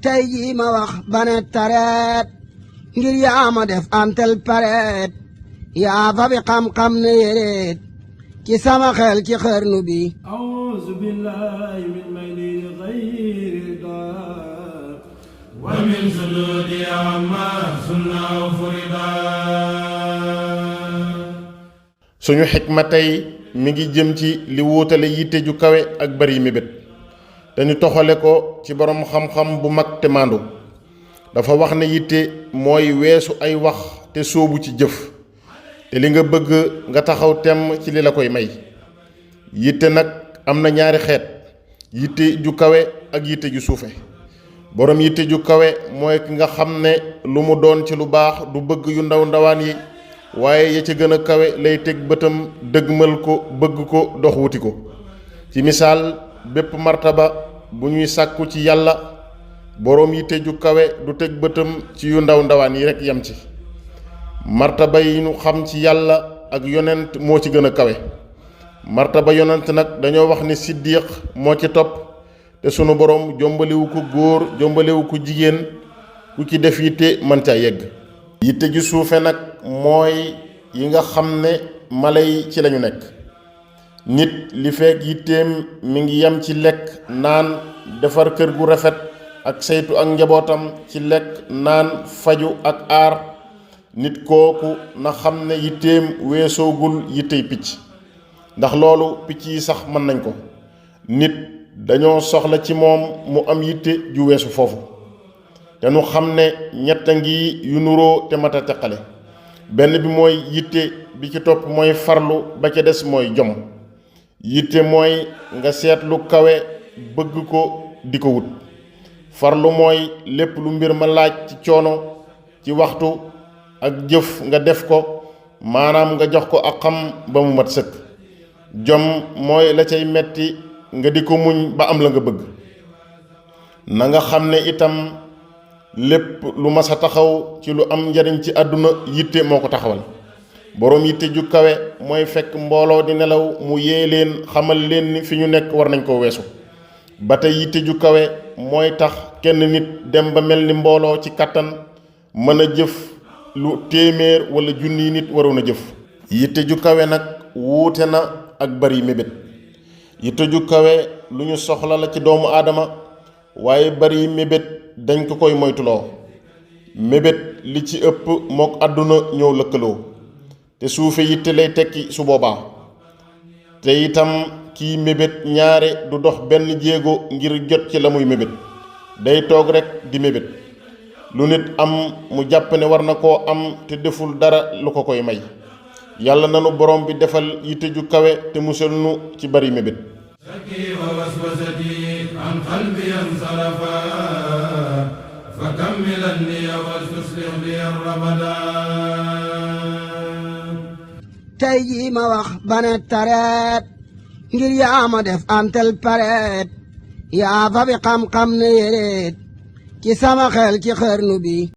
tey jii ma wax bane tareet ngir yaa ma def antel pareet yaa fa bi xam-xam ne yéreet ci sama xel ci xarnu bi a'uuzu billaahi min mayli ghayri daa wa min suduudi amma sunna furida. suñu xikma tey mi ngi jëm ci li wuutale yitte ju kawe ak bari mébét dañu toxale ko ci boroom xam-xam bu mag te maandu dafa wax ne yitte mooy weesu ay wax te sóobu ci jëf te li nga bëgg nga taxaw temm ci li la koy may. yitte nag am na ñaari xeet yitte ju kawe ak yitte ju suufe. boroom yitte ju kawe mooy ki nga xam ne lu mu doon ci lu baax du bëgg yu ndaw ndawaan yi waaye ya ca gën a kawe lay teg bëtam dëgmal ko bëgg ko dox wuti ko. ci misaal bépp martaba bu ñuy sàkku ci yàlla boroom yitte ju kawe du teg bëtam ci yu ndaw ndawaan yi rekk yem ci. martaba yi ñu xam ci yàlla ak yonent moo ci gën a kawe. martaba yonent nag dañoo wax ni siddiq moo ci topp te sunu boroom jombalewu ko góor jombalewu ko jigéen ku ci def yitte mën caa yegg. yitte ju suufe nag mooy yi nga xam ne mala yi ci lañu nekk. nit li fekk yitteem mi ngi yem ci lekk naan defar kër gu rafet ak saytu ak njabootam ci lekk naan faju ak aar nit kooku na xam ne yitteem weesoogul yittey picc ndax loolu picc yi sax mën nañ ko. nit dañoo soxla ci moom mu am yitte ju weesu foofu te nu xam ne ñett ngi yu nuroo te mat a teqale. benn bi mooy yitte bi ci topp mooy farlu ba ca des mooy jom. yitte mooy nga seet lu kawe bëgg ko di ko wut. farlu mooy lépp lu mbir ma laaj ci coono ci waxtu ak jëf nga def ko maanaam nga jox ko ak xam ba mu mat sëkk. jom mooy la cay metti nga di ko muñ ba am la nga bëgg. na nga xam ne itam lépp lu mas a taxaw ci lu am njariñ ci àdduna yitte moo ko taxawal. boroom yitte ju kawe mooy fekk mbooloo di nelaw mu yee leen xamal leen ni fi ñu nekk war nañ koo weesu. ba tey yitte ju kawe mooy tax kenn nit dem ba mel ni mbooloo ci kàttan mën a jëf lu téeméer wala junni nit waroon a jëf. yitte ju kawe nag wuute na ak bari mébét. yitte ju kawe lu ñu soxla la ci doomu aadama waaye bari mébét dañ ko koy moytuloo. mébét li ci ëpp mook àdduna ñëw lëkkaloo te suufe yitte lay tekki su boobaa. te itam kiy mébét ñaare du dox benn jéego ngir jot ci la muy mébét day toog rekk di mébét. lu nit am mu jàpp ne war na koo am te deful dara lu ko koy may. yàlla nanu borom bi defal yitte ju kawe te musal nu ci bari mébét. saki wa waswasati an qalbi ansarafa fa kammilan niya wa tuslih li ramadan. tey jii ma wax bane tareet ngir yaa ma def antel pareet yaa fa bi xam-xam ne yéreet ci sama xel ci xarnu bi